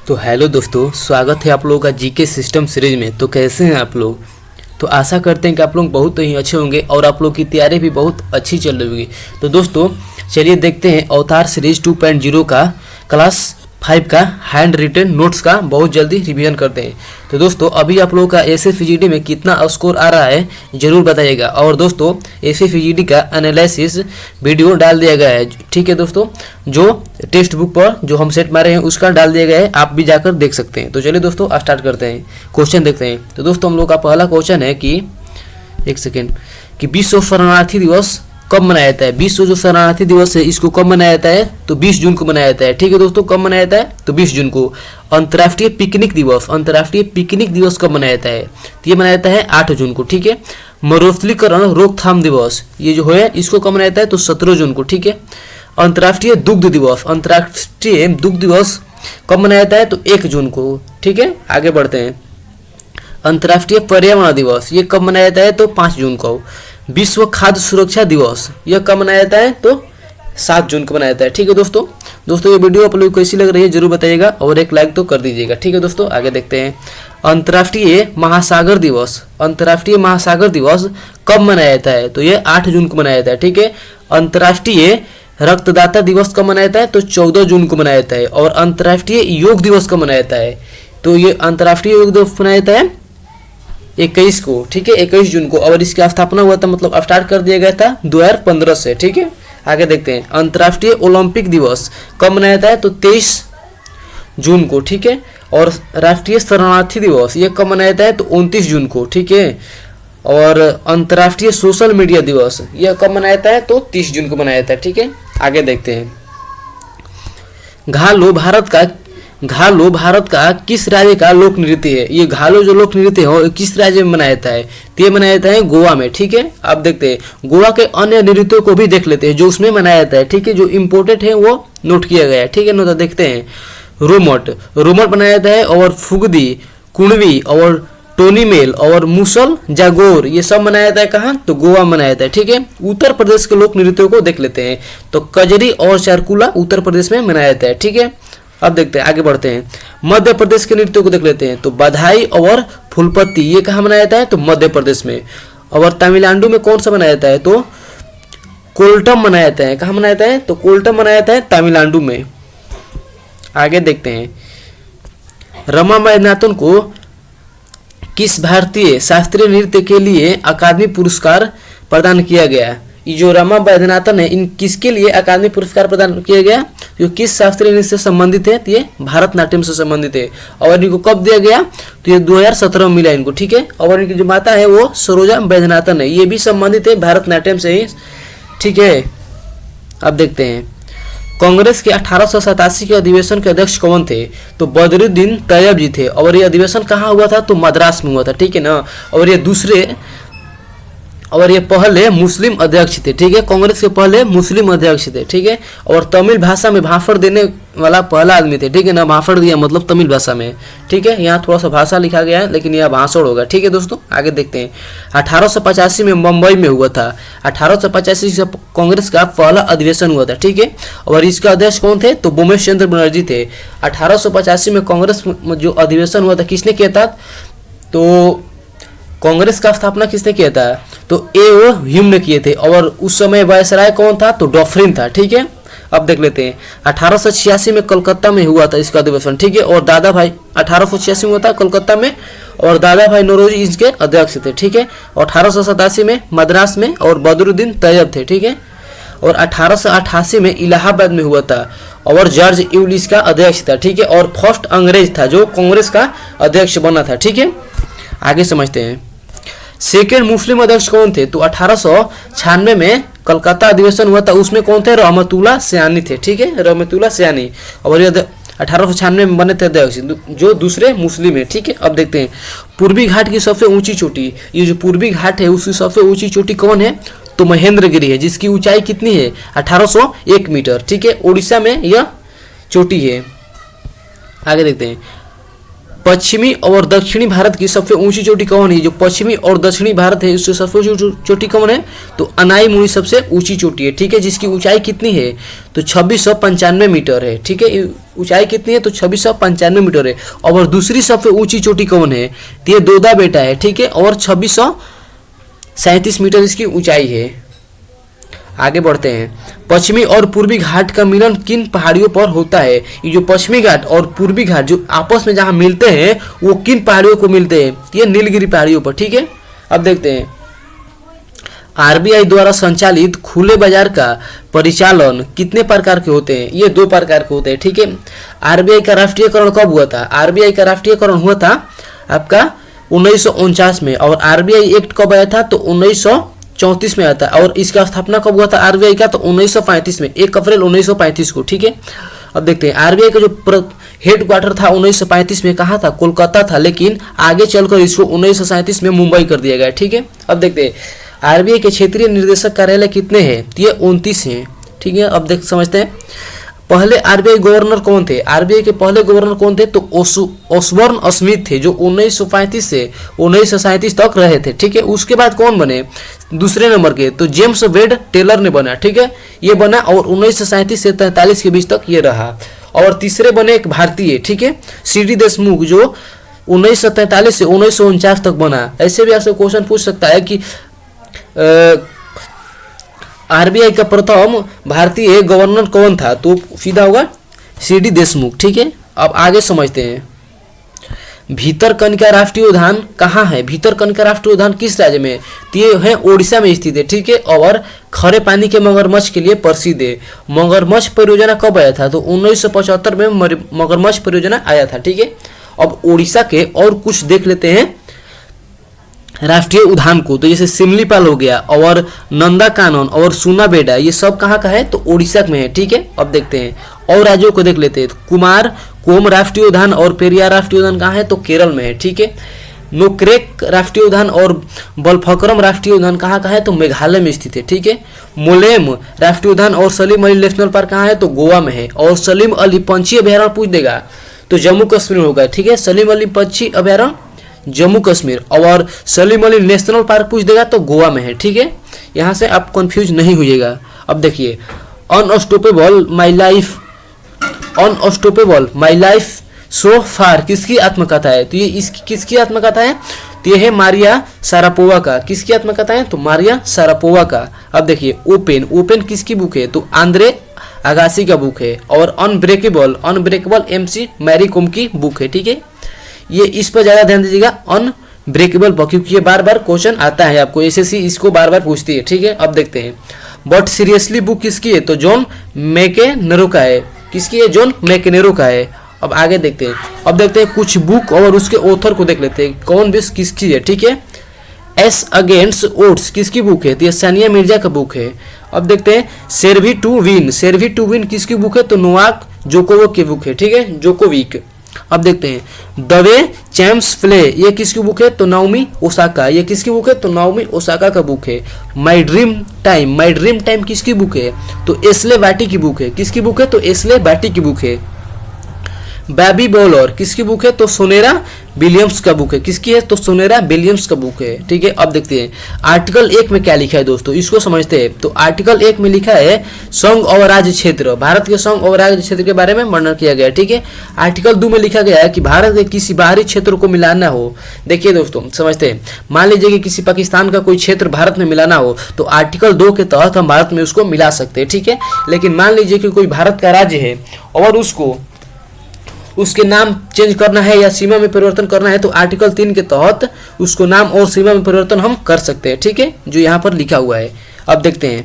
तो हेलो दोस्तों, स्वागत है आप लोगों का जीके सिस्टम सीरीज में। तो कैसे हैं आप लोग? तो आशा करते हैं कि आप लोग बहुत ही अच्छे होंगे और आप लोग की तैयारी भी बहुत अच्छी चल रही होगी। तो दोस्तों चलिए देखते हैं अवतार सीरीज 2.0 का क्लास 5 का हैंड रिटन नोट्स का बहुत जल्दी रिवीजन करते हैं। तो दोस्तों अभी आप लोगों का एसएफजीडी में कितना स्कोर आ रहा है ज़रूर बताइएगा। और दोस्तों एसएफजीडी का एनालिसिस वीडियो डाल दिया गया है, ठीक है दोस्तों, जो टेक्स्ट बुक पर जो हम सेट मारे हैं उसका डाल दिया गया है, आप भी जाकर देख सकते हैं। तो चलिए दोस्तों स्टार्ट करते हैं, क्वेश्चन देखते हैं। तो दोस्तों हम लोग का पहला क्वेश्चन है कि एक सेकेंड कि विश्व शरणार्थी दिवस कब मनाया जाता है। विश्व जो शरणार्थी दिवस है इसको कब मनाया जाता है? तो 20 जून को मनाया जाता है, ठीक है दोस्तों। कब मनाया जाता है? तो 20 जून को। अंतर्राष्ट्रीय पिकनिक दिवस, अंतर्राष्ट्रीय पिकनिक दिवस कब मनाया जाता है? तो ये मनाया जाता है 8 जून को, ठीक है। मरुस्थलीकरण रोकथाम दिवस ये जो है इसको कब मनाया जाता है? तो 17 जून को, ठीक है। अंतर्राष्ट्रीय दुग्ध दिवस, अंतर्राष्ट्रीय दुग्ध दिवस कब मनाया जाता है? तो 1 जून को, ठीक है। आगे बढ़ते हैं। अंतर्राष्ट्रीय पर्यावरण दिवस ये कब मनाया जाता है? तो 5 जून को। विश्व खाद्य सुरक्षा दिवस यह कब मनाया जाता है? तो 7 जून को मनाया जाता है, ठीक है दोस्तों। दोस्तों ये वीडियो आप लोगों को कैसी लग रही है जरूर बताइएगा और एक लाइक तो कर दीजिएगा, ठीक है दोस्तों। आगे देखते हैं। अंतर्राष्ट्रीय महासागर दिवस, अंतर्राष्ट्रीय महासागर दिवस कब मनाया जाता है? तो ये 8 जून को मनाया जाता है, ठीक है। अंतर्राष्ट्रीय रक्तदाता दिवस कब मनाया जाता है? तो 14 जून को मनाया जाता है। और अंतर्राष्ट्रीय योग दिवस कब मनाया जाता है? तो ये अंतर्राष्ट्रीय योग दिवस मनाया जाता है 21 को, ठीक है, 21 जून को। और इसकी स्थापना हुआ था, मतलब स्टार्ट कर दिया गया था 2015 से, ठीक है। आगे देखते हैं। अंतर्राष्ट्रीय ओलंपिक दिवस कब मनाया जाता है? तो 23 जून को, ठीक है। और राष्ट्रीय शरणार्थी दिवस ये कब मनाया जाता है? तो 29 जून को, ठीक है। और अंतर्राष्ट्रीय सोशल मीडिया दिवस यह कब मनाया जाता है? तो 30 जून को मनाया जाता है, ठीक है। आगे देखते हैं। घालो भारत का किस राज्य का लोक नृत्य है? ये घालो जो लोक नृत्य है किस राज्य में मनाया जाता है? तो ये मनाया जाता है गोवा में, ठीक है। आप देखते हैं गोवा के अन्य नृत्यों को भी देख लेते हैं जो उसमें मनाया जाता है, ठीक है। जो इम्पोर्टेंट है वो नोट किया गया है, ठीक है ना। तो देखते हैं। रोमट मनाया जाता है। और फुगदी, कुणवी और टोनीमेल और मुसल जागोर ये सब मनाया जाता है कहाँ? तो गोवा मनाया जाता है, ठीक है। उत्तर प्रदेश के लोक नृत्यों को देख लेते हैं। तो कजरी और चारकुला उत्तर प्रदेश में मनाया जाता है, ठीक है। अब देखते हैं, आगे बढ़ते हैं। मध्य प्रदेश के नृत्यों को देख लेते हैं। तो बधाई और फुलपत्ती ये कहाँ मनाया जाता है? तो मध्य प्रदेश में। और तमिलनाडु में कौन सा मनाया जाता है? तो कोल्टम मनाया जाता है। कहाँ मनाया जाता है? तो कोल्टम मनाया जाता है तमिलनाडु में। आगे देखते हैं। रमा मैनातन को किस भारतीय शास्त्रीय नृत्य के लिए अकादमी पुरस्कार प्रदान किया गया? ये जो रमा वैद्यनाथन है इन किसके लिए अकादमी पुरस्कार प्रदान किया गया? जो किस शास्त्रीय नृत्य से संबंधित है? तो ये भारतनाट्यम से संबंधित है। और इनको कब दिया गया? तो ये 2017 में मिला इनको, ठीक है। और इनकी जो माता है वो सरोजा वैद्यनाथन है, ये भी संबंधित है भारतनाट्यम से ही, ठीक है। अब देखते हैं। कांग्रेस के 1887 के अधिवेशन के अध्यक्ष कौन थे? तो बदरुद्दीन तैयब जी थे। और ये अधिवेशन कहाँ हुआ था? तो मद्रास में हुआ था, ठीक है ना। और ये पहले मुस्लिम अध्यक्ष थे, ठीक है। कांग्रेस के पहले मुस्लिम अध्यक्ष थे, ठीक है। और तमिल भाषा में भाषण देने वाला पहला आदमी थे, ठीक है ना। भाषण दिया मतलब तमिल भाषा में, ठीक है। यहाँ थोड़ा सा भाषा लिखा गया है लेकिन यह भाषण होगा, ठीक है दोस्तों। आगे देखते हैं। 1885 में मुंबई में हुआ था। 1885 से कांग्रेस का पहला अधिवेशन हुआ था, ठीक है। और इसका अध्यक्ष कौन थे? तो बोमेश चंद्र बनर्जी थे। 1885 में कांग्रेस जो अधिवेशन हुआ था किसने किया था? तो कांग्रेस का स्थापना किसने किया था? तो ए.ओ. ह्यूम ने किए थे। और उस समय वायसराय कौन था? तो डॉफरिन था, ठीक है। अब देख लेते हैं। 1886 में कलकत्ता में हुआ था इसका अधिवेशन, ठीक है। और दादा भाई 1886 में हुआ था कलकत्ता में। और दादा भाई नौरोजी इसके अध्यक्ष थे, ठीक है। और 1887 में मद्रास में और बदरुद्दीन तैयब थे, ठीक है। और 1888 में इलाहाबाद में हुआ था। और जॉर्ज यूलिस का अध्यक्ष था, ठीक है। और फर्स्ट अंग्रेज था जो कांग्रेस का अध्यक्ष बना था, ठीक है। आगे समझते हैं। सेकेंड मुस्लिम अध्यक्ष कौन थे? तो 1896 में कलकत्ता अधिवेशन हुआ था, उसमें कौन थे? रहमतुल्लाह सयानी थे, ठीक है, रहमतुल्लाह सयानी। और ये 1896 में बने थे अध्यक्ष, जो दूसरे मुस्लिम है, ठीक है। अब देखते हैं। पूर्वी घाट की सबसे ऊंची चोटी, ये जो पूर्वी घाट है उसकी सबसे ऊंची चोटी कौन है? तो महेंद्रगिरी है, जिसकी ऊंचाई कितनी है? 1801 मीटर, ठीक है। उड़ीसा में यह चोटी है। आगे देखते हैं। पश्चिमी और दक्षिणी भारत की सबसे ऊंची चोटी कौन है? जो पश्चिमी और दक्षिणी भारत है उससे सबसे ऊंची चोटी कौन है? तो अनाई मुनी सबसे ऊंची चोटी है, ठीक है, जिसकी ऊंचाई कितनी है? तो 2695 मीटर है, ठीक है, ऊंचाई कितनी है? तो 2695 मीटर है। और दूसरी सबसे ऊंची चोटी कौन है? तो ये दोदा बेटा है, ठीक है, और 2637 मीटर इसकी ऊंचाई है। आगे बढ़ते हैं। पश्चिमी और पूर्वी घाट का मिलन किन पहाड़ियों पर होता है? ये जो पश्चिमी घाट और पूर्वी घाट जो आपस में जहां मिलते हैं वो किन पहाड़ियों को मिलते हैं? ये नीलगिरी पहाड़ियों पर, ठीक है। अब देखते हैं, आरबीआई द्वारा संचालित खुले बाजार का परिचालन कितने प्रकार के होते हैं? ये 2 प्रकार के होते हैं, ठीक है। आरबीआई का राष्ट्रीयकरण कब हुआ था? आरबीआई का राष्ट्रीयकरण हुआ था आपका 1949 में। और आरबीआई एक्ट कब आया था? तो 1934 में आया था। और इसका स्थापना कब हुआ था आरबीआई का? तो 1935 में, 1 अप्रैल 1935 को, ठीक है। अब देखते हैं, आरबीआई का जो हेड क्वार्टर था 1935 में कहाँ था? कोलकाता था, लेकिन आगे चलकर इसको 1937 में मुंबई कर दिया गया, ठीक है। अब देखते हैं, आरबीआई के क्षेत्रीय निर्देशक कार्यालय कितने हैं? ये 29 हैं, ठीक है। अब देख समझते हैं, पहले आरबीआई गवर्नर कौन थे? आरबीआई के पहले गवर्नर कौन थे? तो ओसबॉर्न स्मिथ थे, जो 1935 से 1937 तक रहे थे, ठीक है। उसके बाद कौन बने दूसरे नंबर के? तो जेम्स वेड टेलर ने बना, ठीक है, ये बना और 1937 से 43 के बीच तक ये रहा। और तीसरे बने एक भारतीय, ठीक है, सीडी देशमुख, जो 1943 से 1949 तक बना। ऐसे भी आपसे क्वेश्चन पूछ सकता है कि आरबीआई का प्रथम भारतीय गवर्नर कौन था? तो सीधा होगा सीडी देशमुख, ठीक है। अब आगे समझते हैं, भीतरकनिका राष्ट्रीय उद्यान कहाँ है? भीतरकनिका राष्ट्रीय उद्यान किस राज्य में? तो ये है ओडिशा में स्थित है, ठीक है। और खरे पानी के मगरमच्छ के लिए प्रसिद्ध है। मगरमच्छ परियोजना कब आया था? तो 1975 में मगरमच्छ परियोजना आया था, ठीक है। अब ओडिशा के और कुछ देख लेते हैं राष्ट्रीय उद्यान को। तो जैसे सिमलीपाल हो गया और नंदा कानन और सुनाबेड़ा, ये सब कहाँ का है? तो ओडिशा में है, ठीक है। अब देखते हैं और राज्यों को देख लेते हैं। कुमार कोम राष्ट्रीय उद्यान और पेरियार राष्ट्रीय उद्यान कहाँ है? तो केरल में है, ठीक है। नोक्रेक राष्ट्रीय उद्यान और बलफक्रम राष्ट्रीय उद्यान कहाँ का है? तो मेघालय में स्थित है, ठीक है। मोलेम राष्ट्रीय उद्यान और सलीम अली नेशनल पार्क कहाँ है? तो गोवा में है। और सलीम अली पंछी अभ्यारण्य पूछ देगा तो जम्मू कश्मीर होगा, ठीक है। सलीम अली पंछी अभ्यारण्य जम्मू कश्मीर, और सलीम अली नेशनल पार्क पूछ देगा तो गोवा में है, ठीक है। यहाँ से आप कंफ्यूज नहीं होइएगा। अब देखिए, अनस्टॉपेबल माई लाइफ सो फार किसकी आत्मकथा है? तो ये इसकी किसकी आत्मकथा है? तो ये है मारिया सारापोवा का। किसकी आत्मकथा है? तो मारिया सारापोवा का। अब देखिए, ओपन किसकी बुक है? तो आंद्रे अगासी का बुक है। और अनब्रेकेबल एमसी मैरी कॉम की बुक है, ठीक है। ये इस पर ज्यादा ध्यान दीजिएगा, अनब्रेकेबल, क्योंकि ये बार बार क्वेश्चन आता है आपको, एसएससी इसको बार बार पूछती है, ठीक है। अब देखते हैं, बट सीरियसली बुक किसकी है? तो जॉन मैकेनेरो का है। किसकी है? जॉन मैकेनेरो का है। अब आगे देखते हैं, अब देखते हैं कुछ बुक और उसके ऑथर को देख लेते हैं, कौन भी किसकी है, ठीक है। एस अगेंस्ट ओट्स किसकी बुक है? तो ये सानिया मिर्जा का बुक है। अब देखते हैं, सेर्वी टू विन किसकी बुक है? तो नोवाक जोकोविक की बुक है, ठीक है, जोकोविक। अब देखते हैं, द वे चैम्प्स प्ले, ये किसकी बुक है? तो नाओमी ओसाका। ये किसकी बुक है? तो नाओमी ओसाका का बुक है। माई ड्रीम टाइम किसकी बुक है? तो एस्ले बाटी की बुक है। किसकी बुक है? तो एस्ले बाटी की बुक है। बेबी बॉलर किसकी बुक है? तो सोनेरा विलियम्स का बुक है। किसकी है? तो सोनेरा विलियम्स का बुक है, ठीक है। अब देखते हैं, आर्टिकल 1 में क्या लिखा है दोस्तों, इसको समझते हैं। तो आर्टिकल 1 में लिखा है संघ और राज्य क्षेत्र, भारत के संघ और राज्य क्षेत्र के बारे में वर्णन किया गया है, ठीक है। आर्टिकल 2 में लिखा गया है कि भारत के किसी बाहरी क्षेत्र को मिलाना हो। देखिए दोस्तों, समझते हैं, मान लीजिए कि किसी पाकिस्तान का कोई क्षेत्र भारत में मिलाना हो तो आर्टिकल 2 के तहत हम भारत में उसको मिला सकते हैं, ठीक है। लेकिन मान लीजिए कि कोई भारत का राज्य है और उसके नाम चेंज करना है या सीमा में परिवर्तन करना है तो आर्टिकल 3 के तहत उसको नाम और सीमा में परिवर्तन हम कर सकते हैं, ठीक है, जो यहाँ पर लिखा हुआ है। अब देखते हैं,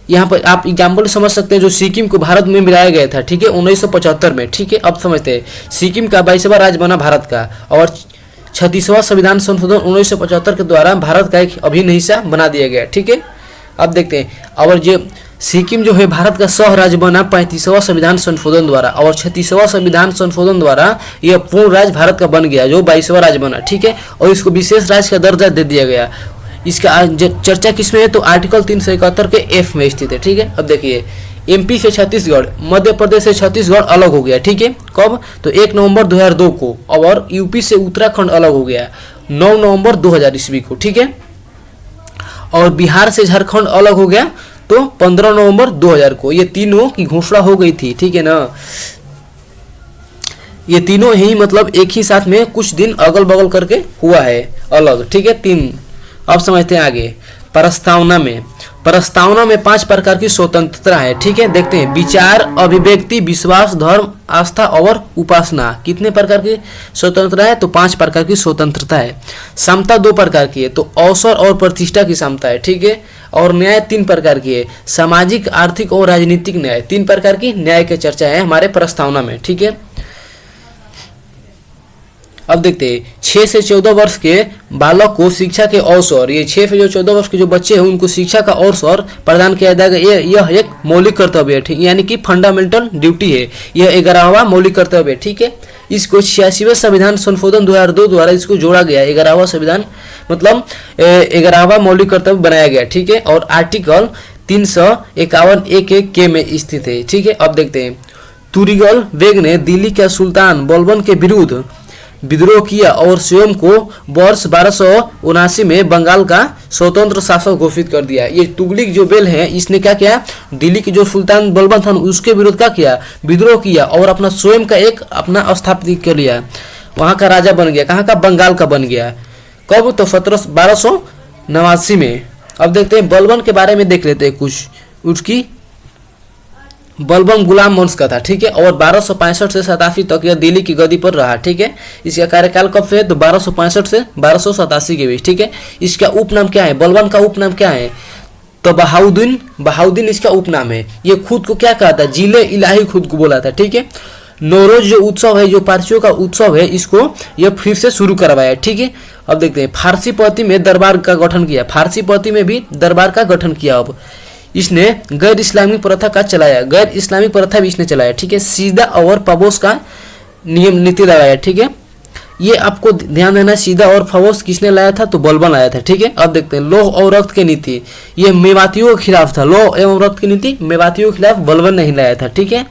यहाँ पर आप एग्जाम्पल समझ सकते हैं, जो सिक्किम को भारत में मिलाया गया था, ठीक है, 1975 में, ठीक है। अब समझते हैं, सिक्किम का 22वां राज्य बना भारत का और 36वां संविधान संशोधन 1975 के द्वारा भारत का एक अभिन्न हिस्सा बना दिया गया, ठीक है। अब देखते हैं, और जो सिक्किम जो है भारत का सह राज्य बना 35वां संविधान संशोधन द्वारा और 36वां संविधान संशोधन द्वारा यह पूर्ण राज्य भारत का बन गया, जो 22वां राज्य बना, ठीक है, और इसको विशेष राज्य का दर्जा दे दिया गया। इसका चर्चा किसमें है? तो आर्टिकल 371 के एफ में स्थित है, ठीक है। अब देखिए, एमपी से छत्तीसगढ़, मध्य प्रदेश से छत्तीसगढ़ अलग हो गया, ठीक है। कब? तो 1 नवंबर 2002 को। और यूपी से उत्तराखंड अलग हो गया 9 नवंबर 2000 ईस्वी को, ठीक है। और बिहार से झारखंड अलग हो गया तो 15 नवंबर 2000 को। ये तीनों की घोषणा हो गई थी, ठीक है ना। ये तीनों ही मतलब एक ही साथ में कुछ दिन अगल बगल करके हुआ है अलग, ठीक है। 3 अब समझते हैं आगे। प्रस्तावना में 5 प्रकार की स्वतंत्रता है, ठीक है। देखते हैं। विचार, अभिव्यक्ति, विश्वास, धर्म, आस्था और उपासना। कितने प्रकार की स्वतंत्रता है? तो 5 प्रकार की स्वतंत्रता है। समता 2 प्रकार की है, तो अवसर और प्रतिष्ठा की समता है, ठीक है। और न्याय 3 प्रकार की है, सामाजिक, आर्थिक और राजनीतिक न्याय। 3 प्रकार की न्याय की चर्चा है हमारे प्रस्तावना में, ठीक है। अब देखते हैं। 6 से 14 वर्ष के बालक को शिक्षा के अवसर, ये 6 से 14 वर्ष के जो बच्चे हैं उनको शिक्षा का अवसर प्रदान किया जाएगा। यह एक मौलिक कर्तव्य है, ठीक, यानी कि फंडामेंटल ड्यूटी है। यह 11वां मौलिक कर्तव्य है, ठीक है। इसको 86वें संविधान संशोधन 2002 द्वारा इसको जोड़ा गया। 11वां संविधान मतलब 11वां मौलिक कर्तव्य बनाया गया, ठीक है। और आर्टिकल 351(1)(1) के में स्थित है, ठीक है। अब देखते हैं। तुरिगल बेग ने दिल्ली के सुल्तान बलबन के विरुद्ध विद्रोह किया और स्वयं को वर्ष 1279 में बंगाल का स्वतंत्र शासक घोषित कर दिया। ये तुगलक जो बेल है इसने क्या किया? दिल्ली के जो सुल्तान बलबन था उसके विरुद्ध क्या किया? विद्रोह किया और अपना स्वयं का एक अपना स्थापित कर लिया, वहाँ का राजा बन गया। कहाँ का? बंगाल का बन गया। कब? तो 1289 में। अब देखते हैं बलबन के बारे में, देख लेते हैं कुछ। उसकी बलबन गुलाम वंश का था, ठीक है। और 1265 से 87 तक यह दिल्ली की गद्दी पर रहा, ठीक है। इसका कार्यकाल कब से? तो 1265 से 1287 के बीच, ठीक है। इसका उपनाम क्या है? बलबन का उपनाम क्या है? तो बहाउद्दीन इसका उपनाम है। ये खुद को क्या कहता है? जिले इलाही खुद को बोला था, ठीक है। नौरोज जो उत्सव है, जो पारसियों का उत्सव है, इसको यह फिर से शुरू करवाया, ठीक है। अब देखते हैं। फारसी पद्धति में दरबार का गठन किया, फारसी पद्धति में भी दरबार का गठन किया। अब इसने गैर इस्लामिक प्रथा का चलाया, गैर इस्लामिक प्रथा भी इसने चलाया, ठीक है। सीधा और फवोस का नियम नीति लगाया, ठीक है। ये आपको ध्यान देना, सीधा और फवोस किसने लाया था? तो बलबन लाया था, ठीक है। अब देखते हैं। लौह और रक्त की नीति, ये मेवातियों के खिलाफ था। लौह एवं रक्त की नीति मेवातियों के खिलाफ बलबन नहीं लाया था, ठीक है।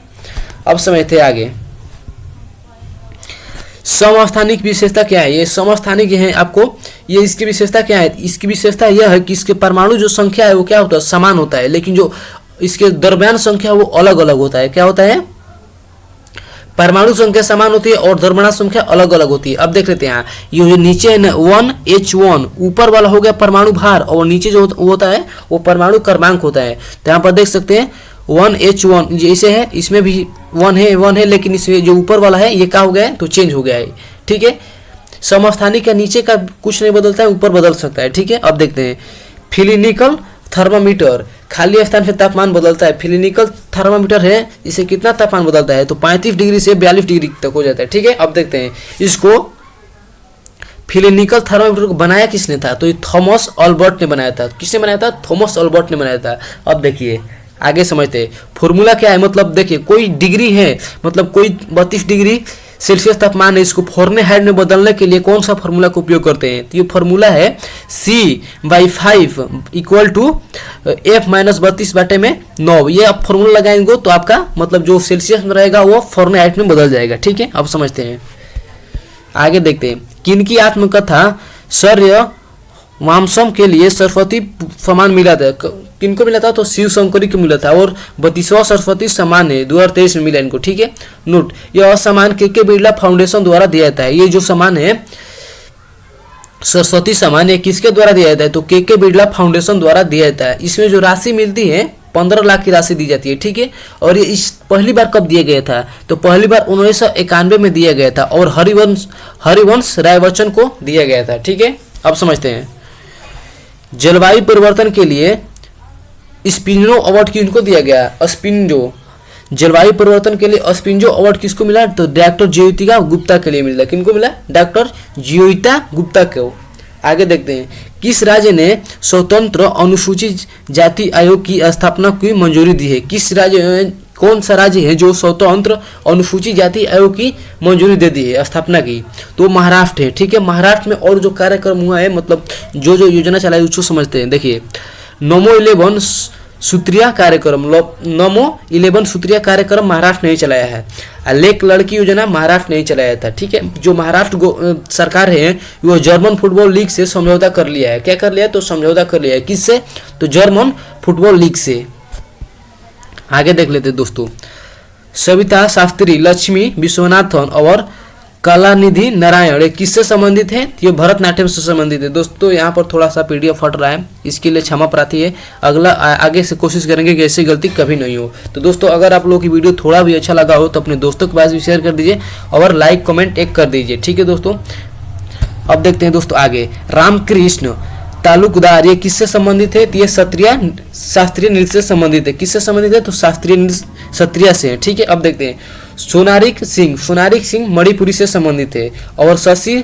अब समझते हैं आगे। समस्थानिक विशेषता क्या है? ये समस्थानिक है आपको, ये इसकी विशेषता क्या है? इसकी विशेषता यह है कि इसके परमाणु जो संख्या है वो क्या होता है? समान होता है, लेकिन जो इसके दरम्यान संख्या वो अलग अलग होता है। क्या होता है? परमाणु संख्या समान होती है और द्रव्यमान संख्या अलग अलग होती है। अब देख लेते हैं। ये जो नीचे है ना 1H1, ऊपर वाला हो गया परमाणु भार और नीचे जो होता है वो परमाणु क्रमांक होता है। तो यहाँ पर देख सकते हैं 1H1 जैसे है, इसमें भी 1 है, लेकिन इसमें जो ऊपर वाला है ये क्या हो गया है? तो चेंज हो गया है, ठीक है। समस्थानिक का नीचे का कुछ नहीं बदलता है, ऊपर बदल सकता है, ठीक है। अब देखते हैं। फिलिनिकल थर्मामीटर, खाली स्थान पे तापमान बदलता है। फिलिनिकल थर्मामीटर है, इसे कितना तापमान बदलता है? तो 35 डिग्री से 42 डिग्री तक हो जाता है, ठीक है। अब देखते हैं। इसको फिलिनिकल थर्मामीटर को बनाया किसने था? तो ये थॉमस अल्बर्ट ने बनाया था। किसने बनाया था? थॉमस अल्बर्ट ने बनाया था। अब देखिए आगे समझते। फॉर्मूला क्या है? मतलब देखिए कोई डिग्री है, मतलब कोई 32 डिग्री सेल्सियस तापमान है, इसको फ़ारेनहाइट में बदलने के लिए कौन सा फार्मूला का उपयोग करते हैं? तो ये फार्मूला है C/5 = F - 32/9। ये आप फार्मूला लगाएंगे तो आपका मतलब जो सेल्सियस में रहेगा वो फ़ारेनहाइट में बदल जाएगा, ठीक है। अब समझते हैं, आगे देखते हैं। किनकी आत्मकथा शौर्य वामसम के लिए सरस्वती सम्मान मिला था? किनको मिला था? तो शिव शंकरी को मिला था। और 32वां सरस्वती सम्मान है 2023 में मिला इनको, ठीक है। नोट, यह सम्मान के बिरला फाउंडेशन द्वारा दिया जाता है। ये जो सम्मान है सरस्वती सम्मान है किसके द्वारा दिया जाता है? तो के बिरला फाउंडेशन द्वारा दिया जाता है। इसमें जो राशि मिलती है 15 लाख की राशि दी जाती है, ठीक है। और ये इस पहली बार कब दिया गया था? तो पहली बार 1991 में दिया गया था और हरिवंश राय बच्चन को दिया गया था, ठीक है। अब समझते हैं। जलवायु परिवर्तन के लिए स्पिंजो अवार्ड किनको दिया गया? स्पिंजो। जलवायु परिवर्तन के लिए स्पिंजो अवार्ड किसको मिला? तो डॉक्टर ज्योतिका गुप्ता के लिए मिला। किनको मिला? डॉक्टर ज्योतिका गुप्ता को। आगे देखते हैं। किस राज्य ने स्वतंत्र अनुसूचित जाति आयोग की स्थापना की मंजूरी दी है? किस राज्य, कौन सा राज्य है जो स्वतंत्र अनुसूचित जाति आयोग की मंजूरी दे दी है, स्थापना की? तो महाराष्ट्र है, ठीक है। महाराष्ट्र में और जो कार्यक्रम हुआ है, मतलब जो योजना चलाई उसको समझते हैं। देखिए, नमो 11 सूत्रीय कार्यक्रम, नमो 11 सूत्रीय कार्यक्रम महाराष्ट्र ने चलाया है। लेक लड़की योजना महाराष्ट्र ने चलाया था। ठीक है, जो महाराष्ट्र सरकार है वो जर्मन फुटबॉल लीग से समझौता कर लिया है। क्या कर लिया है? तो समझौता कर लिया है। किससे? तो जर्मन फुटबॉल लीग से। आगे देख लेते दोस्तों, सविता शास्त्री, लक्ष्मी विश्वनाथन और कलानिधि नारायण ये किससे संबंधित है? ये भरतनाट्यम से संबंधित है। दोस्तों यहाँ पर थोड़ा सा पीडीएफ फट रहा है, इसके लिए क्षमा प्रार्थी है। अगला आगे से कोशिश करेंगे कि ऐसी गलती कभी नहीं हो। तो दोस्तों अगर आप लोगों की वीडियो थोड़ा भी अच्छा लगा हो तो अपने दोस्तों के पास भी शेयर कर दीजिए और लाइक कमेंट एक कर दीजिए। ठीक है दोस्तों, अब देखते हैं दोस्तों आगे, रामकृष्ण तालुकदार ये किससे संबंधित है? तो ये शास्त्रीय नृत्य से संबंधित है। किससे संबंधित है? तो शास्त्रीय नृत्य क्षत्रिय से है। ठीक है, अब देखते हैं, सोनारिक सिंह मणिपुरी से संबंधित है। और शशि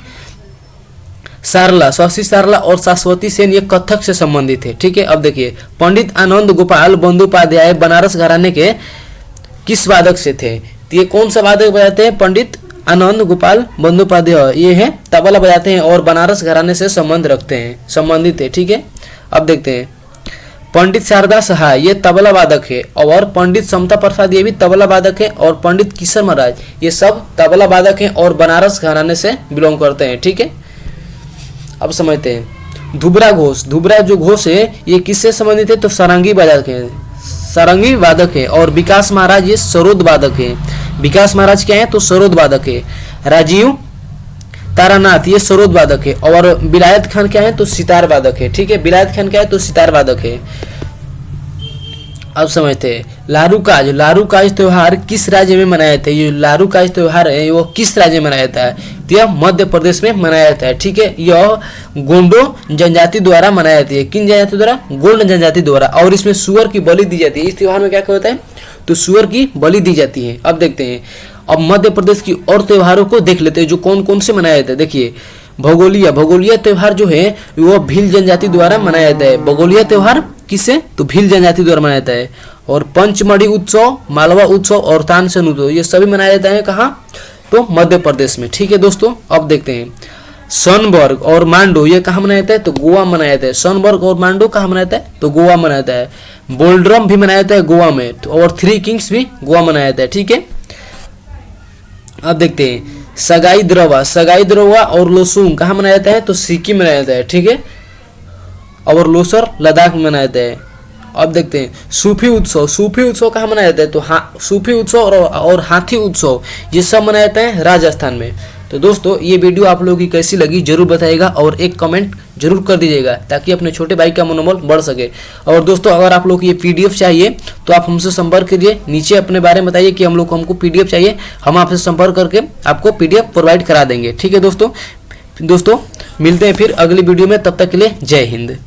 सारला और शाश्वती सेन ये कथक से संबंधित है। ठीक है, अब देखिए, पंडित आनंद गोपाल बंदोपाध्याय बनारस घराने के किस वादक से थे? तो ये कौन सा वादक बजाते हैं? पंडित आनंद गोपाल बंदोपाध्याय ये है तबला बजाते हैं और बनारस घराने से संबंधित है। ठीक है, अब देखते हैं, पंडित शारदा सहाय ये तबला वादक है और पंडित समता प्रसाद ये भी तबला वादक है और पंडित किशोर महाराज ये सब तबला वादक हैं और बनारस घराने से बिलोंग करते हैं। ठीक है, अब समझते हैं, धुबरा जो घोष है ये किससे संबंधित है? तो सारंगी वादक है और विकास महाराज ये सरोद वादक है। विकास महाराज क्या है? तो सरोद वादक है। राजीव तारानाथ ये सरोद वादक है और विलायत खान क्या है? तो सितार वादक है। ठीक है, विलायत खान क्या है? तो सितार वादक है। अब समझते हैं, लारूकाज त्योहार किस राज्य में मनाया जाता है? ये लारूकाज त्योहार है वो किस राज्य में मनाया जाता है? तो यह मध्य प्रदेश में मनाया जाता है। ठीक है, यह गोंडो जनजाति द्वारा मनाया जाती है। किन जनजाति द्वारा? गोंड जनजाति द्वारा। और इसमें सुअर की बलि दी जाती है। इस त्योहार में क्या होता है? तो सुअर की बलि दी जाती है। अब देखते हैं, अब मध्य प्रदेश की और त्योहारों को देख लेते हैं जो कौन कौन से मनाए जाते हैं। देखिए, भगोलिया त्योहार जो है वो भील जनजाति द्वारा मनाया जाता है। भगोलिया त्योहार किससे? तो भील जनजाति द्वारा मनाया जाता है। और पंचमढ़ी उत्सव, मालवा उत्सव और तानसेन उत्सव ये सभी मनाया जाता है। कहाँ? तो मध्य प्रदेश में। ठीक है दोस्तों, अब देखते हैं, सोनबर्ग और मांडो ये कहाँ मनाया जाता है? तो गोवा मनाया जाता है। सोनबर्ग और मांडो कहाँ मनाया जाता है? तो गोवा मनाया जाता है। बोल्ड्रम भी मनाया जाता है गोवा में और थ्री किंग्स भी गोवा मनाया जाता है। ठीक है, अब देखते हैं, सगाई द्रवा और लोसूंग कहाँ मनाया जाता है? तो सिक्किम मनाया जाता है। ठीक है, और लोसर लद्दाख में मनाया जाता है। अब देखते हैं, सूफी उत्सव कहाँ मनाया जाता है? तो सूफी उत्सव और हाथी उत्सव ये सब मनाया जाता है राजस्थान में। तो दोस्तों ये वीडियो आप लोगों की कैसी लगी जरूर बताइएगा और एक कमेंट जरूर कर दीजिएगा ताकि अपने छोटे भाई का मनोबल बढ़ सके। और दोस्तों अगर आप लोग को ये पीडीएफ चाहिए तो आप हमसे संपर्क करिए, नीचे अपने बारे में बताइए कि हमको पीडीएफ चाहिए, हम आपसे संपर्क करके आपको पीडीएफ प्रोवाइड करा देंगे। ठीक है दोस्तों मिलते हैं फिर अगली वीडियो में, तब तक के लिए जय हिंद।